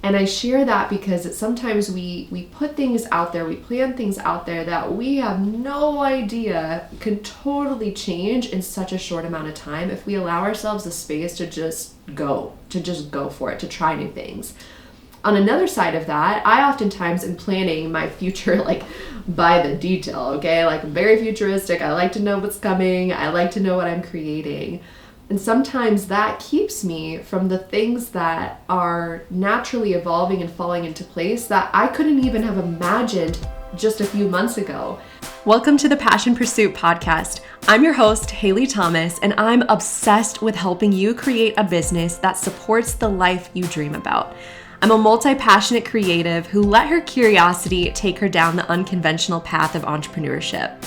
And I share that because sometimes we put things out there, we plan things out there that we have no idea can totally change in such a short amount of time if we allow ourselves the space to just go for it, to try new things. On another side of that, I oftentimes am planning my future like by the detail, okay? Like very futuristic. I like to know what's coming. I like to know what I'm creating. And sometimes that keeps me from the things that are naturally evolving and falling into place that I couldn't even have imagined just a few months ago. Welcome to the Passion Pursuit podcast. I'm your host, Haley Thomas, and I'm obsessed with helping you create a business that supports the life you dream about. I'm a multi-passionate creative who let her curiosity take her down the unconventional path of entrepreneurship.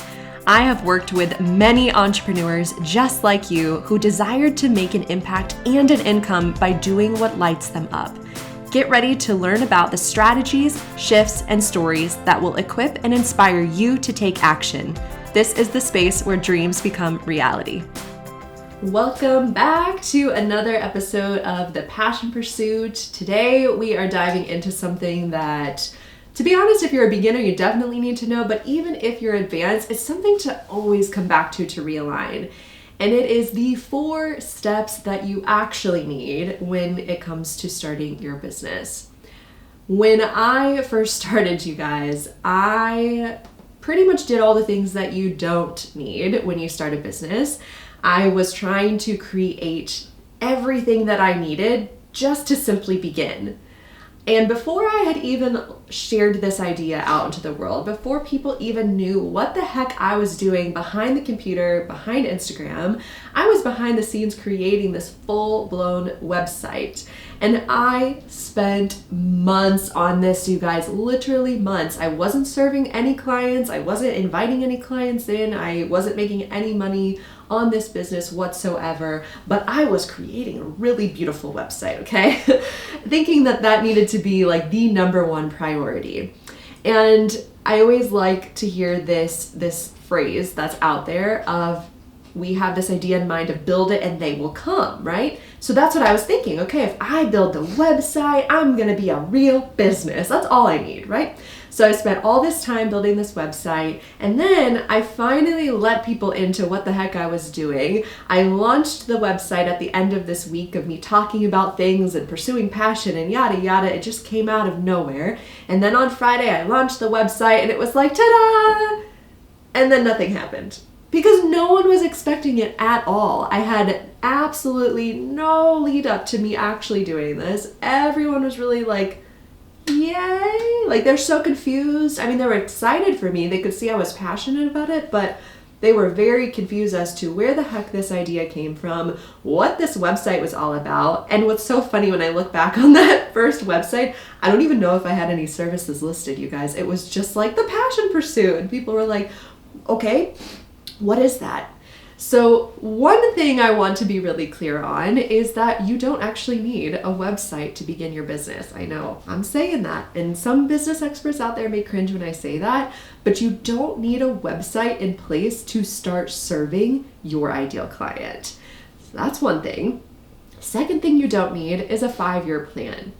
I have worked with many entrepreneurs just like you who desired to make an impact and an income by doing what lights them up. Get ready to learn about the strategies, shifts, and stories that will equip and inspire you to take action. This is the space where dreams become reality. Welcome back to another episode of The Passion Pursuit. Today we are diving into something that, to be honest, if you're a beginner, you definitely need to know, but even if you're advanced, it's something to always come back to realign. And it is the 4 steps that you actually need when it comes to starting your business. When I first started, you guys, I pretty much did all the things that you don't need when you start a business. I was trying to create everything that I needed just to simply begin. And before I had even shared this idea out into the world, before people even knew what the heck I was doing behind the computer, behind Instagram, I was behind the scenes creating this full-blown website. And I spent months on this, you guys, literally months. I wasn't serving any clients. I wasn't inviting any clients in. I wasn't making any money on this business whatsoever, but I was creating a really beautiful website, okay? Thinking that needed to be like the number one priority. And I always like to hear this phrase that's out there of, we have this idea in mind of build it and they will come, right? So that's what I was thinking. Okay, if I build the website, I'm gonna be a real business. That's all I need, right? So I spent all this time building this website, and then I finally let people into what the heck I was doing. I launched the website at the end of this week of me talking about things and pursuing passion and yada yada. It just came out of nowhere. And then on Friday, I launched the website and it was like, ta-da! And then nothing happened. Because no one was expecting it at all. I had absolutely no lead up to me actually doing this. Everyone was really like, yay! Like, they're so confused. I mean, they were excited for me. They could see I was passionate about it, but they were very confused as to where the heck this idea came from, what this website was all about. And what's so funny, when I look back on that first website, I don't even know if I had any services listed, you guys. It was just like the Passion Pursuit. And people were like, okay, what is that? So one thing I want to be really clear on is that you don't actually need a website to begin your business. I know I'm saying that, and some business experts out there may cringe when I say that, but you don't need a website in place to start serving your ideal client. So that's one thing. Second thing you don't need is a 5-year plan.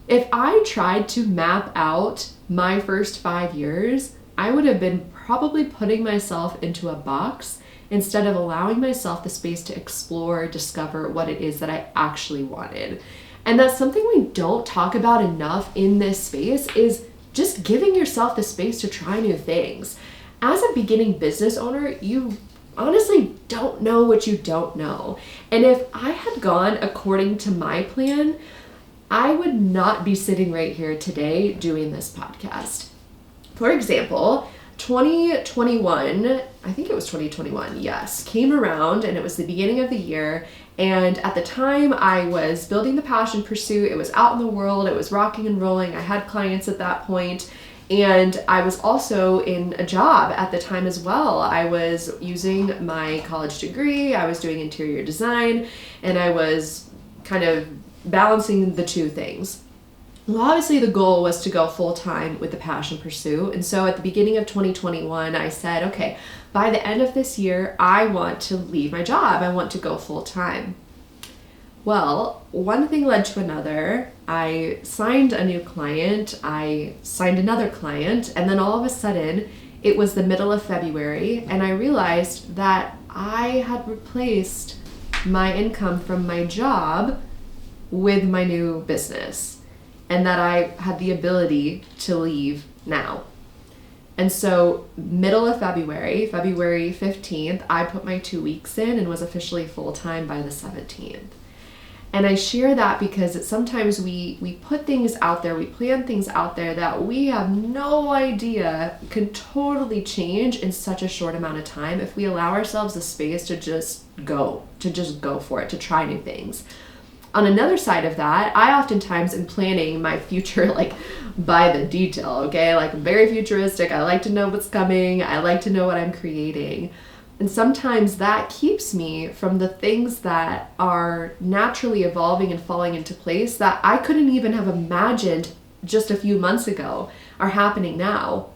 If I tried to map out my first 5 years, I would have been probably putting myself into a box instead of allowing myself the space to explore, discover what it is that I actually wanted. And that's something we don't talk about enough in this space, is just giving yourself the space to try new things. As a beginning business owner, you honestly don't know what you don't know. And if I had gone according to my plan, I would not be sitting right here today doing this podcast. For example, 2021, I think it was 2021, yes, came around, and it was the beginning of the year. And at the time I was building the Passion Pursuit. It was out in the world. It was rocking and rolling. I had clients at that point. And I was also in a job at the time as well. I was using my college degree. I was doing interior design, and I was kind of balancing the two things. Well, obviously the goal was to go full-time with the Passion Pursuit. And so at the beginning of 2021, I said, okay, by the end of this year, I want to leave my job. I want to go full-time. Well, one thing led to another. I signed a new client, I signed another client, and then all of a sudden it was the middle of February and I realized that I had replaced my income from my job with my new business and that I had the ability to leave now. And so middle of February, February 15th, I put my 2 weeks in and was officially full-time by the 17th. And I share that because sometimes we put things out there, we plan things out there that we have no idea can totally change in such a short amount of time if we allow ourselves the space to just go for it, to try new things. On another side of that, I oftentimes am planning my future like by the detail, okay? Like I'm very futuristic. I like to know what's coming. I like to know what I'm creating. And sometimes that keeps me from the things that are naturally evolving and falling into place that I couldn't even have imagined just a few months ago are happening now.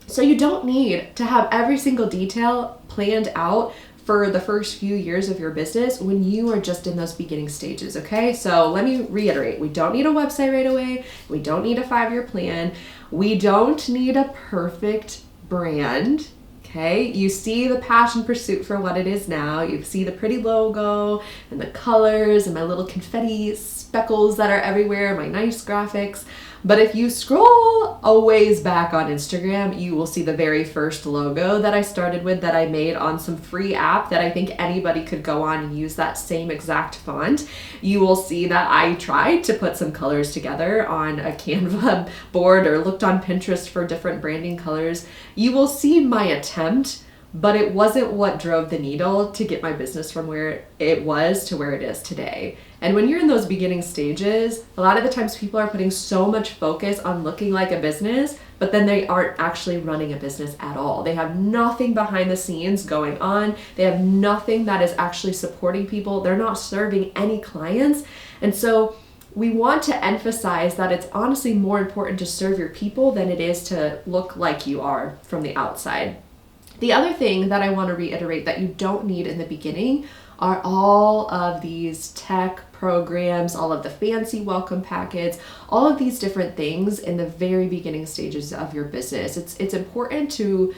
So you don't need to have every single detail planned out for the first few years of your business when you are just in those beginning stages, okay? So let me reiterate, we don't need a website right away. We don't need a 5-year plan. We don't need a perfect brand. Okay, you see the passion pursuit for what it is now. You see the pretty logo and the colors and my little confetti speckles that are everywhere, my nice graphics. But if you scroll a ways back on Instagram, you will see the very first logo that I started with that I made on some free app that I think anybody could go on and use that same exact font. You will see that I tried to put some colors together on a Canva board or looked on Pinterest for different branding colors. You will see my attempt, but it wasn't what drove the needle to get my business from where it was to where it is today. And when you're in those beginning stages, a lot of the times people are putting so much focus on looking like a business, but then they aren't actually running a business at all. They have nothing behind the scenes going on. They have nothing that is actually supporting people. They're not serving any clients. And so we want to emphasize that it's honestly more important to serve your people than it is to look like you are from the outside. The other thing that I want to reiterate that you don't need in the beginning are all of these tech programs, all of the fancy welcome packets, all of these different things in the very beginning stages of your business. It's important to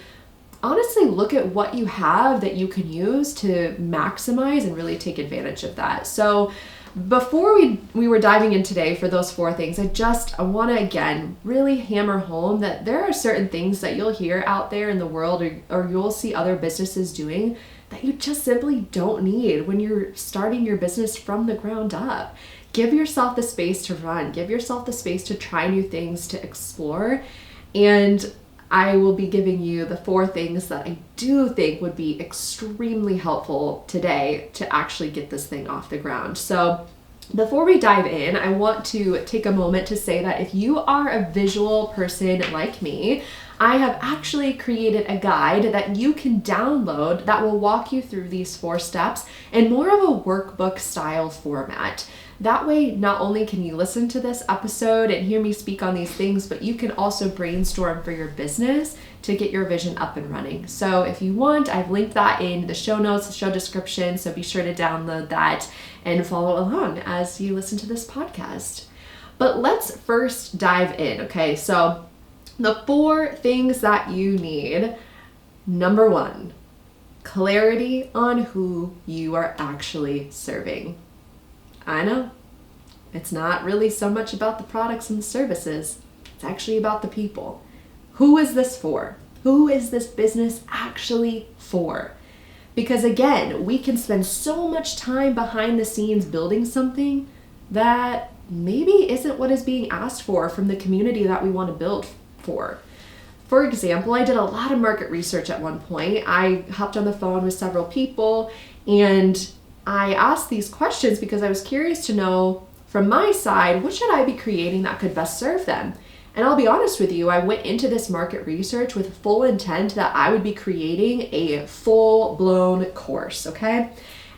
honestly look at what you have that you can use to maximize and really take advantage of that. So before we were diving in today for those 4 things, I want to again really hammer home that there are certain things that you'll hear out there in the world or you'll see other businesses doing that you just simply don't need when you're starting your business from the ground up. Give yourself the space to run. Give yourself the space to try new things, to explore. And I will be giving you the 4 things that I do think would be extremely helpful today to actually get this thing off the ground. So before we dive in, I want to take a moment to say that if you are a visual person like me, I have actually created a guide that you can download that will walk you through these 4 steps in more of a workbook style format. That way, not only can you listen to this episode and hear me speak on these things, but you can also brainstorm for your business to get your vision up and running. So if you want, I've linked that in the show notes, the show description, so be sure to download that and follow along as you listen to this podcast. But let's first dive in, okay? So the 4 things that you need. Number 1, clarity on who you are actually serving. I know, it's not really so much about the products and the services. It's actually about the people. Who is this for? Who is this business actually for? Because again, we can spend so much time behind the scenes building something that maybe isn't what is being asked for from the community that we want to build for. For example, I did a lot of market research at one point. I hopped on the phone with several people and I asked these questions because I was curious to know from my side, what should I be creating that could best serve them? And I'll be honest with you, I went into this market research with full intent that I would be creating a full-blown course, okay?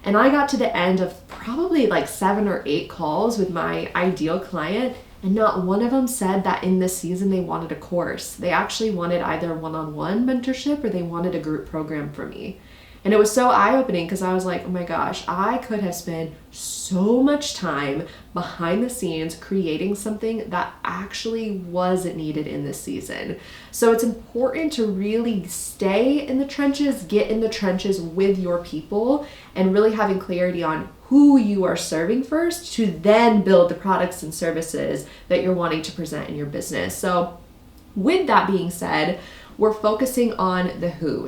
And I got to the end of probably like 7 or 8 calls with my ideal client, and not one of them said that in this season they wanted a course. They actually wanted either one-on-one mentorship or they wanted a group program from me. And it was so eye-opening because I was like, oh my gosh, I could have spent so much time behind the scenes creating something that actually wasn't needed in this season. So it's important to really stay in the trenches, get in the trenches with your people, and really having clarity on who you are serving first to then build the products and services that you're wanting to present in your business. So with that being said, we're focusing on the who.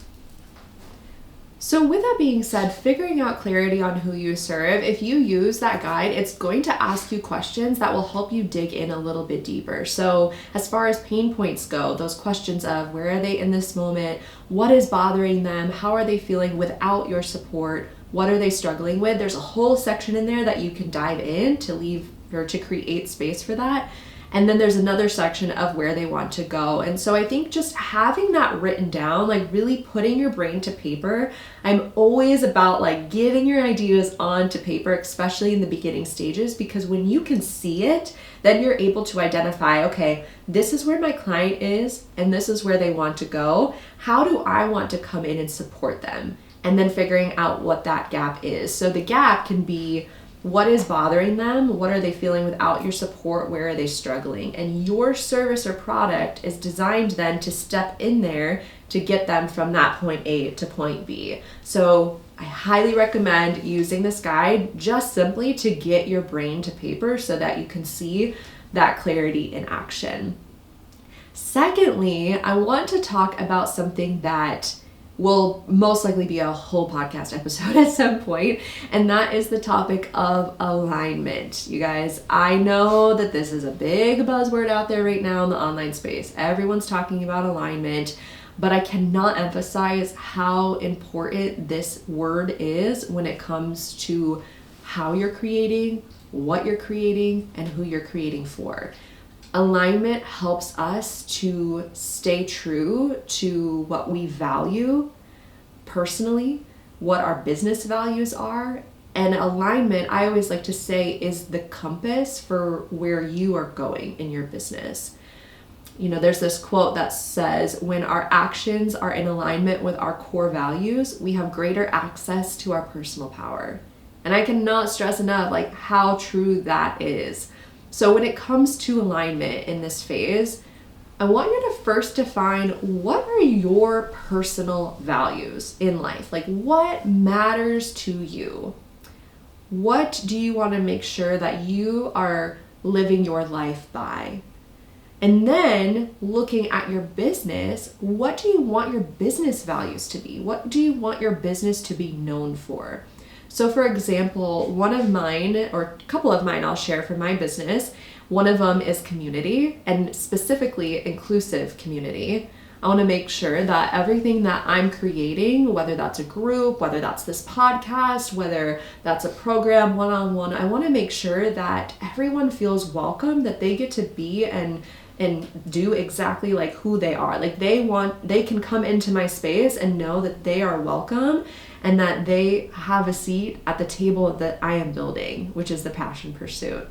So with that being said, figuring out clarity on who you serve, if you use that guide, it's going to ask you questions that will help you dig in a little bit deeper. So as far as pain points go, those questions of where are they in this moment? What is bothering them? How are they feeling without your support? What are they struggling with? There's a whole section in there that you can dive in to leave or to create space for that. And then there's another section of where they want to go. And so I think just having that written down, like really putting your brain to paper, I'm always about like getting your ideas onto paper, especially in the beginning stages, because when you can see it, then you're able to identify, okay, this is where my client is and this is where they want to go. How do I want to come in and support them? And then figuring out what that gap is. So the gap can be, what is bothering them? What are they feeling without your support? Where are they struggling? And your service or product is designed then to step in there to get them from that point A to point B. So I highly recommend using this guide just simply to get your brain to paper so that you can see that clarity in action. Secondly, I want to talk about something that will most likely be a whole podcast episode at some point, and that is the topic of alignment. You guys, I know that this is a big buzzword out there right now in the online space. Everyone's talking about alignment, but I cannot emphasize how important this word is when it comes to how you're creating, what you're creating, and who you're creating for. Alignment helps us to stay true to what we value personally, what our business values are. And alignment, I always like to say, is the compass for where you are going in your business. You know, there's this quote that says, when our actions are in alignment with our core values, we have greater access to our personal power. And I cannot stress enough like how true that is. So when it comes to alignment in this phase, I want you to first define what are your personal values in life? Like what matters to you? What do you want to make sure that you are living your life by? And then looking at your business, what do you want your business values to be? What do you want your business to be known for? So for example, one of mine, or a couple of mine I'll share for my business. One of them is community, and specifically inclusive community. I want to make sure that everything that I'm creating, whether that's a group, whether that's this podcast, whether that's a program one-on-one, I want to make sure that everyone feels welcome, that they get to be and do exactly like who they are. Like they can come into my space and know that they are welcome and that they have a seat at the table that I am building, which is the passion pursuit.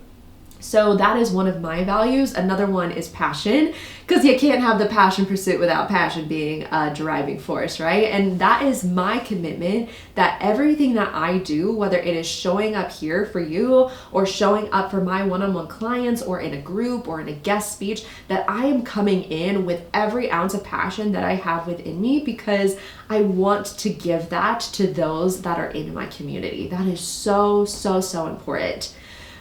So that is one of my values. Another one is passion, because you can't have the passion pursuit without passion being a driving force, right? And that is my commitment that everything that I do, whether it is showing up here for you or showing up for my one-on-one clients or in a group or in a guest speech, that I am coming in with every ounce of passion that I have within me, because I want to give that to those that are in my community. That is so, so, so important.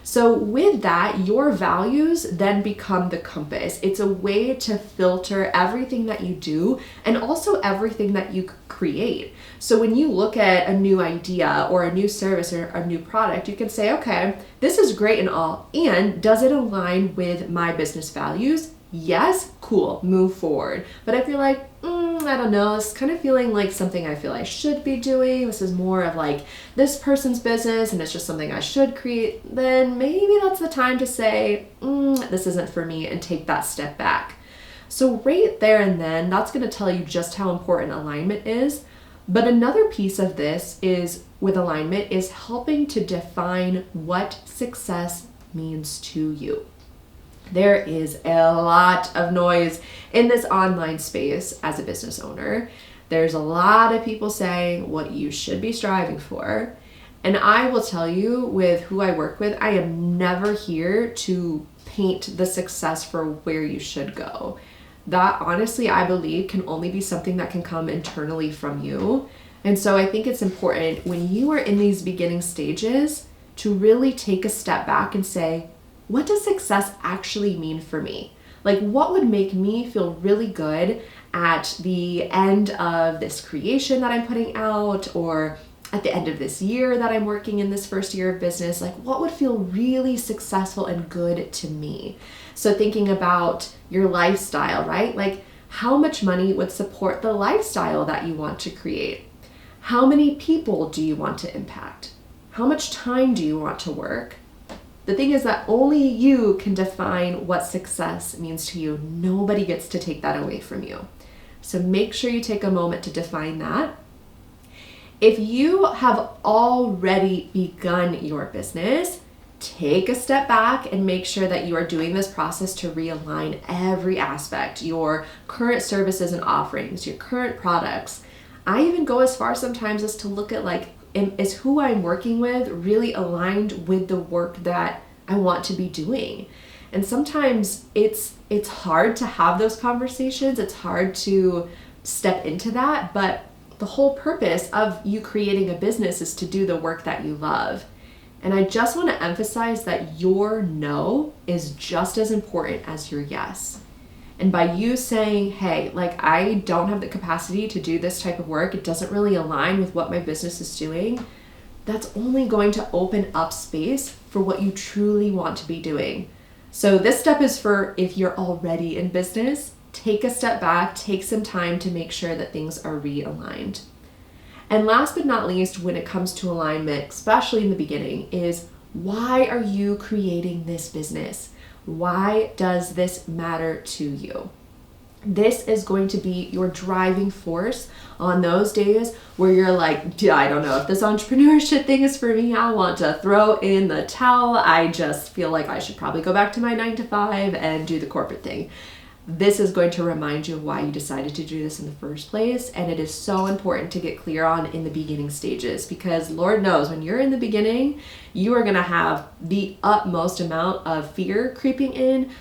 So with that, your values then become the compass. It's a way to filter everything that you do and also everything that you create. So when you look at a new idea or a new service or a new product, you can say, okay, this is great and all, and does it align with my business values? Yes, cool, move forward. But if you're like, I don't know, it's kind of feeling like something I feel I should be doing, this is more of like this person's business and it's just something I should create, then maybe that's the time to say, this isn't for me, and take that step back. So right there and then, that's going to tell you just how important alignment is. But another piece of this is with alignment is helping to define what success means to you. There is a lot of noise in this online space as a business owner. There's a lot of people saying what you should be striving for. And I will tell you, with who I work with, I am never here to paint the success for where you should go. That, honestly, I believe can only be something that can come internally from you. And so I think it's important when you are in these beginning stages to really take a step back and say, what does success actually mean for me? Like, what would make me feel really good at the end of this creation that I'm putting out, or at the end of this year that I'm working in this first year of business? Like, what would feel really successful and good to me? So thinking about your lifestyle, right? Like, how much money would support the lifestyle that you want to create? How many people do you want to impact? How much time do you want to work? The thing is that only you can define what success means to you. Nobody gets to take that away from you. So make sure you take a moment to define that. If you have already begun your business, take a step back and make sure that you are doing this process to realign every aspect, your current services and offerings, your current products. I even go as far sometimes as to look at, like, is who I'm working with really aligned with the work that I want to be doing? And sometimes it's hard to have those conversations. It's hard to step into that, but the whole purpose of you creating a business is to do the work that you love. And I just want to emphasize that your no is just as important as your yes. And by you saying, hey, like, I don't have the capacity to do this type of work, it doesn't really align with what my business is doing, that's only going to open up space for what you truly want to be doing. So this step is for if you're already in business. Take a step back, take some time to make sure that things are realigned. And last but not least, when it comes to alignment, especially in the beginning, is why are you creating this business? Why does this matter to you? This is going to be your driving force on those days where you're like, I don't know if this entrepreneurship thing is for me. I want to throw in the towel. I just feel like I should probably go back to my 9-to-5 and do the corporate thing. This is going to remind you of why you decided to do this in the first place. And it is so important to get clear on in the beginning stages, because Lord knows when you're in the beginning, you are going to have the utmost amount of fear creeping in,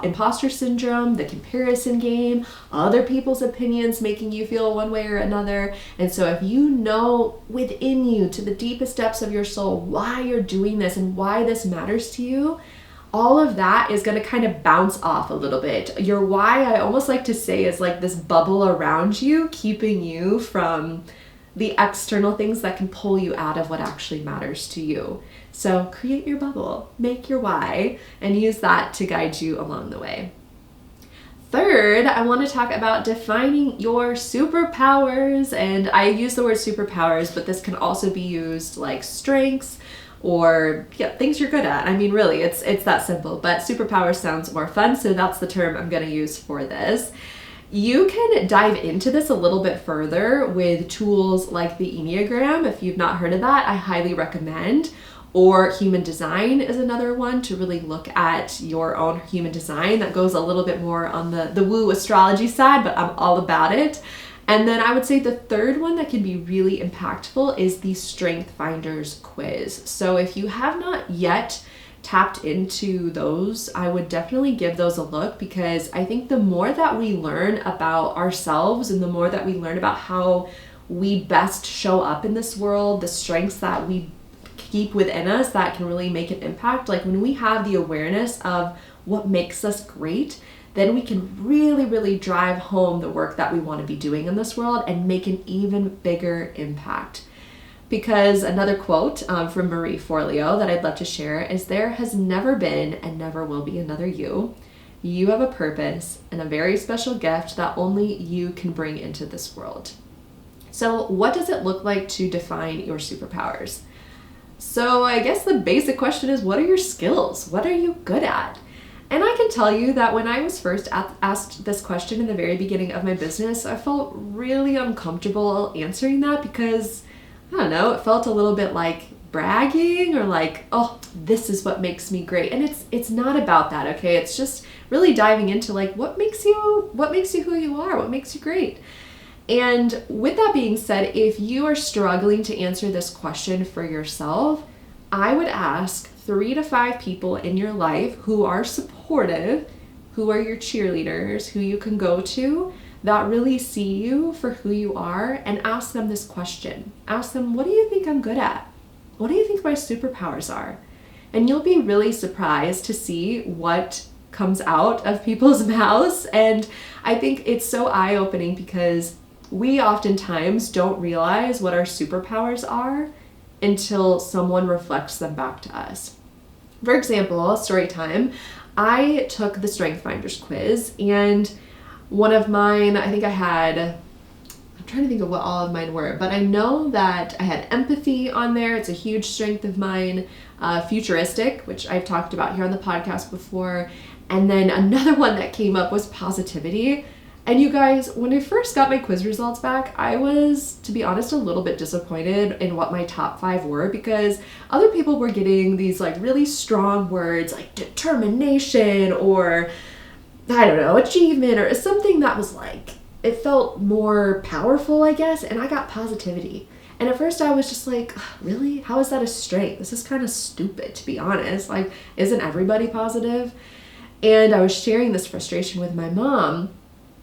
imposter syndrome, the comparison game, other people's opinions making you feel one way or another. And so if you know within you, to the deepest depths of your soul, why you're doing this and why this matters to you, all of that is going to kind of bounce off a little bit. Your why, I almost like to say, is like this bubble around you, keeping you from the external things that can pull you out of what actually matters to you. So create your bubble, make your why, and use that to guide you along the way. Third, I want to talk about defining your superpowers. And I use the word superpowers, but this can also be used like strengths, or things you're good at. I mean, really, it's that simple, but superpower sounds more fun, so that's the term I'm going to use for this. You can dive into this a little bit further with tools like the Enneagram. If you've not heard of that, I highly recommend. Or human design is another one to really look at your own human design. That goes a little bit more on the woo astrology side, but I'm all about it. And then I would say the third one that can be really impactful is the Strength Finders quiz. So if you have not yet tapped into those, I would definitely give those a look, because I think the more that we learn about ourselves and the more that we learn about how we best show up in this world, the strengths that we keep within us that can really make an impact, like when we have the awareness of what makes us great, then we can really, really drive home the work that we want to be doing in this world and make an even bigger impact. Because another quote from Marie Forleo that I'd love to share is, there has never been and never will be another you. You have a purpose and a very special gift that only you can bring into this world. So what does it look like to define your superpowers? So I guess the basic question is, what are your skills? What are you good at? And I can tell you that when I was first asked this question in the very beginning of my business, I felt really uncomfortable answering that, because, I don't know, it felt a little bit like bragging, or like, oh, this is what makes me great. And it's not about that, okay? It's just really diving into like, what makes you who you are? What makes you great? And with that being said, if you are struggling to answer this question for yourself, I would ask 3 to 5 people in your life who are supportive, who are your cheerleaders, who you can go to, that really see you for who you are, and ask them this question. Ask them, what do you think I'm good at? What do you think my superpowers are? And you'll be really surprised to see what comes out of people's mouths. And I think it's so eye-opening because we oftentimes don't realize what our superpowers are until someone reflects them back to us. For example, story time, I took the Strength Finders quiz, and one of mine, I'm trying to think of what all of mine were, but I know that I had empathy on there. It's a huge strength of mine. Futuristic, which I've talked about here on the podcast before. And then another one that came up was positivity. And you guys, when I first got my quiz results back, I was, to be honest, a little bit disappointed in what my top 5 were, because other people were getting these like really strong words like determination or, I don't know, achievement or something that was like, it felt more powerful, I guess, and I got positivity. And at first I was just like, really? How is that a strength? This is kind of stupid, to be honest. Like, isn't everybody positive? And I was sharing this frustration with my mom,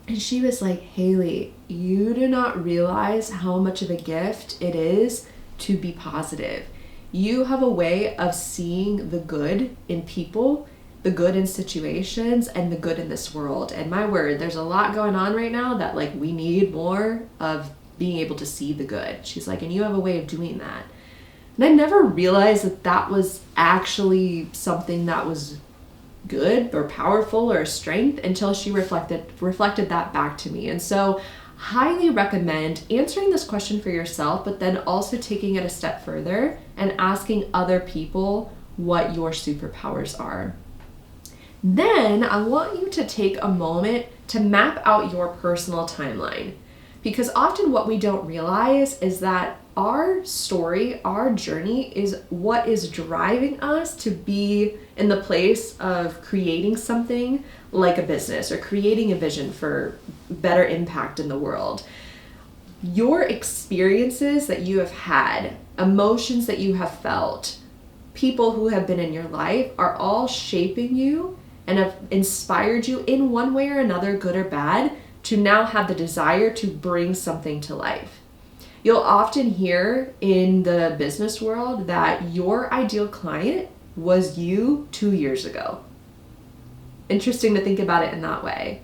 and she was like, Haley, you do not realize how much of a gift it is to be positive. You have a way of seeing the good in people, the good in situations, and the good in this world. And my word, there's a lot going on right now that like we need more of being able to see the good. She's like, and you have a way of doing that. And I never realized that that was actually something that was good or powerful or a strength until she reflected that back to me. And so highly recommend answering this question for yourself, but then also taking it a step further and asking other people what your superpowers are. Then I want you to take a moment to map out your personal timeline, because often what we don't realize is that our story, our journey is what is driving us to be in the place of creating something like a business or creating a vision for better impact in the world. Your experiences that you have had, emotions that you have felt, people who have been in your life are all shaping you and have inspired you in one way or another, good or bad, to now have the desire to bring something to life. You'll often hear in the business world that your ideal client was you 2 years ago. Interesting to think about it in that way.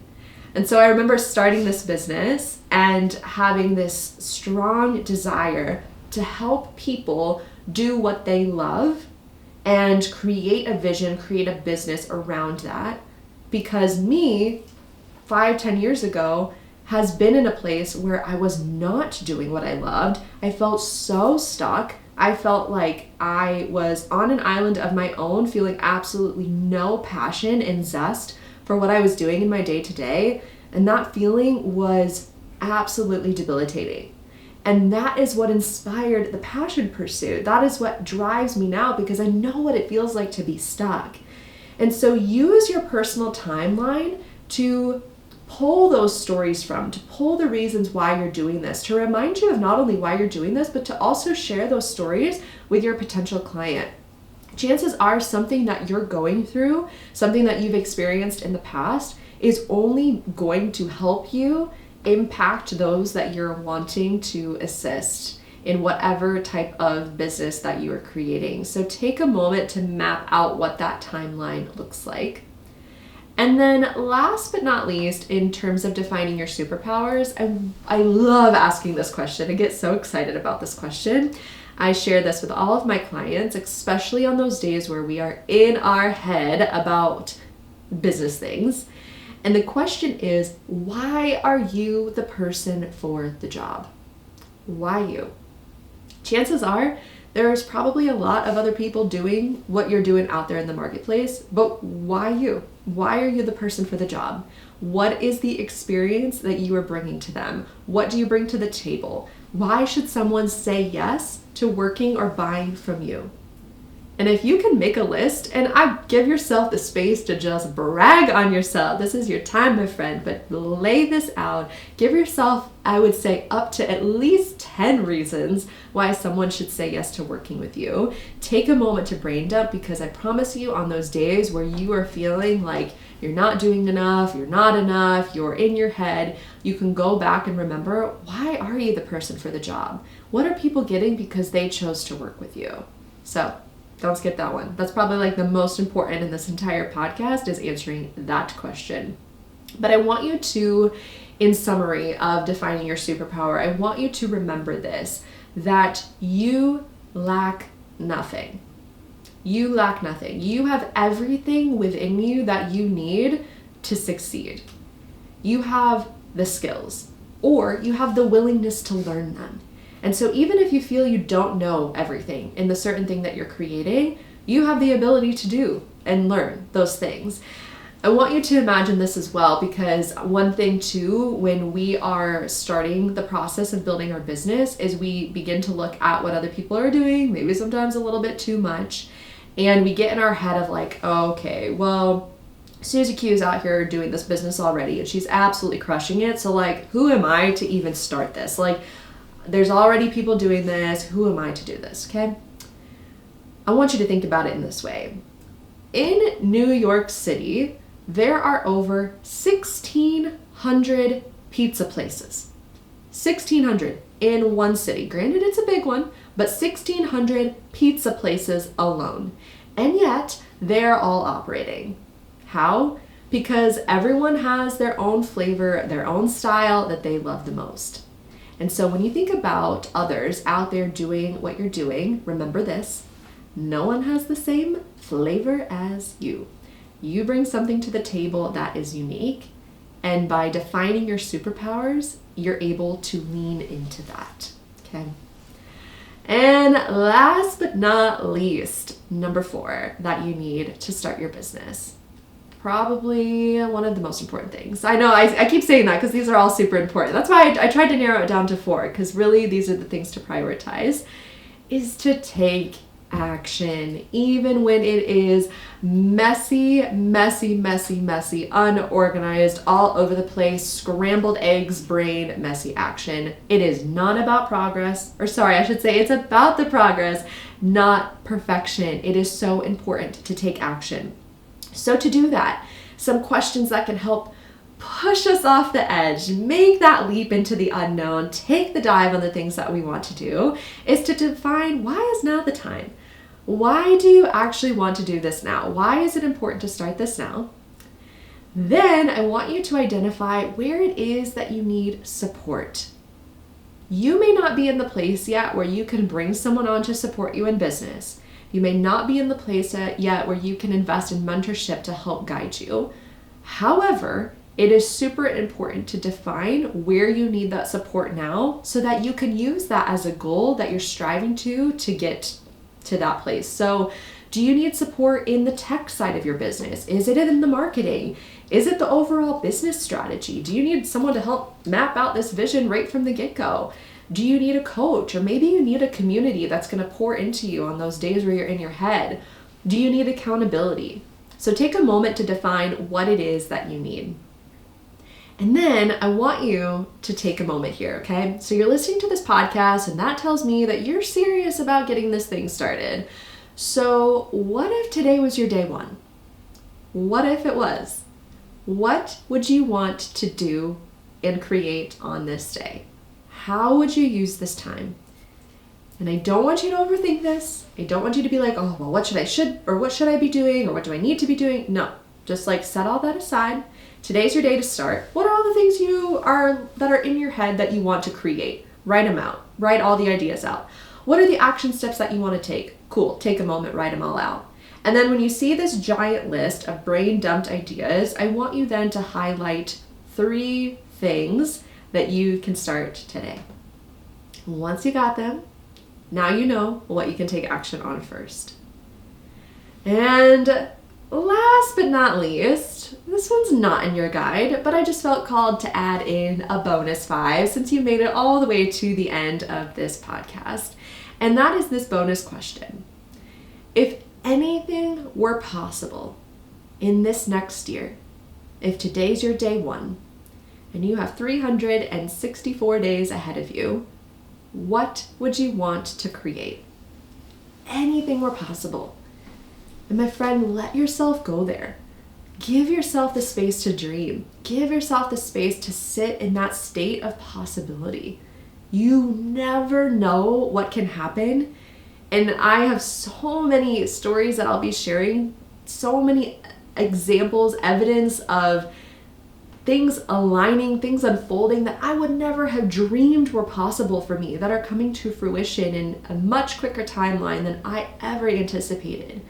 And so I remember starting this business and having this strong desire to help people do what they love and create a vision, create a business around that. Because me, 5-10 years ago, has been in a place where I was not doing what I loved. I felt so stuck. I felt like I was on an island of my own, feeling absolutely no passion and zest for what I was doing in my day-to-day. And that feeling was absolutely debilitating. And that is what inspired the passion pursuit. That is what drives me now, because I know what it feels like to be stuck. And so use your personal timeline to pull those stories from, to pull the reasons why you're doing this, to remind you of not only why you're doing this, but to also share those stories with your potential client. Chances are something that you're going through, something that you've experienced in the past, is only going to help you impact those that you're wanting to assist in whatever type of business that you are creating. So take a moment to map out what that timeline looks like. And then last but not least, in terms of defining your superpowers, I love asking this question. I get so excited about this question. I share this with all of my clients, especially on those days where we are in our head about business things. And the question is, why are you the person for the job? Why you? Chances are there's probably a lot of other people doing what you're doing out there in the marketplace, but why you? Why are you the person for the job? What is the experience that you are bringing to them? What do you bring to the table? Why should someone say yes to working or buying from you? And if you can make a list, and I give yourself the space to just brag on yourself. This is your time, my friend, but lay this out. Give yourself, I would say, up to at least 10 reasons why someone should say yes to working with you. Take a moment to brain dump, because I promise you, on those days where you are feeling like you're not doing enough, you're not enough, you're in your head, you can go back and remember, why are you the person for the job? What are people getting because they chose to work with you? So don't skip that one. That's probably like the most important in this entire podcast, is answering that question. But I want you to, in summary of defining your superpower, I want you to remember this, that you lack nothing. You lack nothing. You have everything within you that you need to succeed. You have the skills, or you have the willingness to learn them. And so even if you feel you don't know everything in the certain thing that you're creating, you have the ability to do and learn those things. I want you to imagine this as well, because one thing too, when we are starting the process of building our business, is we begin to look at what other people are doing, maybe sometimes a little bit too much, and we get in our head of like, oh, okay, well, Susie Q is out here doing this business already and she's absolutely crushing it. So like, who am I to even start this? Like, there's already people doing this. Who am I to do this? Okay. I want you to think about it in this way. In New York City, there are over 1,600 pizza places. 1,600 in one city. Granted, it's a big one, but 1,600 pizza places alone. And yet, they're all operating. How? Because everyone has their own flavor, their own style that they love the most. And so when you think about others out there doing what you're doing, remember this: no one has the same flavor as you. You bring something to the table that is unique, and by defining your superpowers, you're able to lean into that, okay? And last but not least, number 4 that you need to start your business. Probably one of the most important things. I know I keep saying that because these are all super important. That's why I tried to narrow it down to 4, because really these are the things to prioritize, is to take action, even when it is messy, unorganized, all over the place, scrambled eggs brain, messy action. It is not about progress, or sorry, I should say it's about the progress, not perfection. It is so important to take action. So to do that, some questions that can help push us off the edge, make that leap into the unknown, take the dive on the things that we want to do, is to define, why is now the time? Why do you actually want to do this now? Why is it important to start this now? Then I want you to identify where it is that you need support. You may not be in the place yet where you can bring someone on to support you in business. You may not be in the place yet where you can invest in mentorship to help guide you. However, it is super important to define where you need that support now, so that you can use that as a goal that you're striving to get to that place. So do you need support in the tech side of your business? Is it in the marketing? Is it the overall business strategy? Do you need someone to help map out this vision right from the get-go? Do you need a coach? Or maybe you need a community that's going to pour into you on those days where you're in your head. Do you need accountability? So take a moment to define what it is that you need. And then I want you to take a moment here, okay? So you're listening to this podcast, and that tells me that you're serious about getting this thing started. So what if today was your day 1? What if it was? What would you want to do and create on this day? How would you use this time? And I don't want you to overthink this. I don't want you to be like, oh, well, what should I be doing? Or what do I need to be doing? No, just like set all that aside. Today's your day to start. What are all the things that are in your head that you want to create? Write them out. Write all the ideas out. What are the action steps that you want to take? Cool. Take a moment, write them all out. And then when you see this giant list of brain dumped ideas, I want you then to highlight 3 things that you can start today. Once you got them, now you know what you can take action on first. And last but not least, this one's not in your guide, but I just felt called to add in a bonus 5 since you made it all the way to the end of this podcast. And that is this bonus question. If anything were possible in this next year, if today's your day one, and you have 364 days ahead of you, what would you want to create? Anything were possible. And my friend, let yourself go there. Give yourself the space to dream. Give yourself the space to sit in that state of possibility. You never know what can happen. And I have so many stories that I'll be sharing, so many examples, evidence of things aligning, things unfolding that I would never have dreamed were possible for me, that are coming to fruition in a much quicker timeline than I ever anticipated.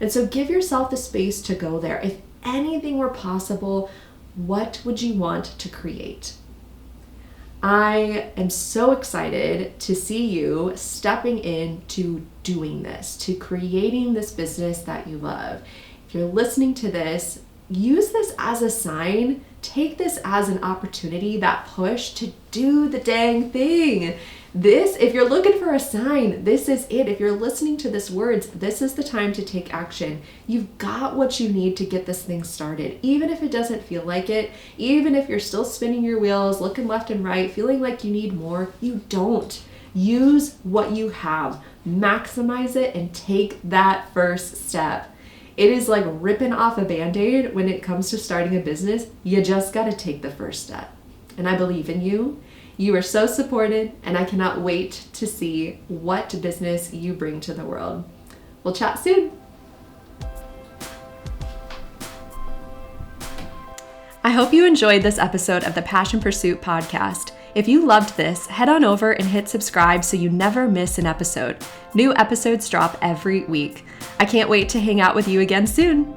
And so give yourself the space to go there. If anything were possible, what would you want to create? I am so excited to see you stepping into doing this, to creating this business that you love. If you're listening to this, use this as a sign. Take this as an opportunity, that push to do the dang thing. This, if you're looking for a sign, this is it. If you're listening to these words, this is the time to take action. You've got what you need to get this thing started. Even if it doesn't feel like it, even if you're still spinning your wheels, looking left and right, feeling like you need more, you don't. Use what you have, maximize it, and take that first step. It is like ripping off a Band-Aid when it comes to starting a business. You just got to take the first step. And I believe in you. You are so supported, and I cannot wait to see what business you bring to the world. We'll chat soon. I hope you enjoyed this episode of the Passion Pursuit podcast. If you loved this, head on over and hit subscribe so you never miss an episode. New episodes drop every week. I can't wait to hang out with you again soon.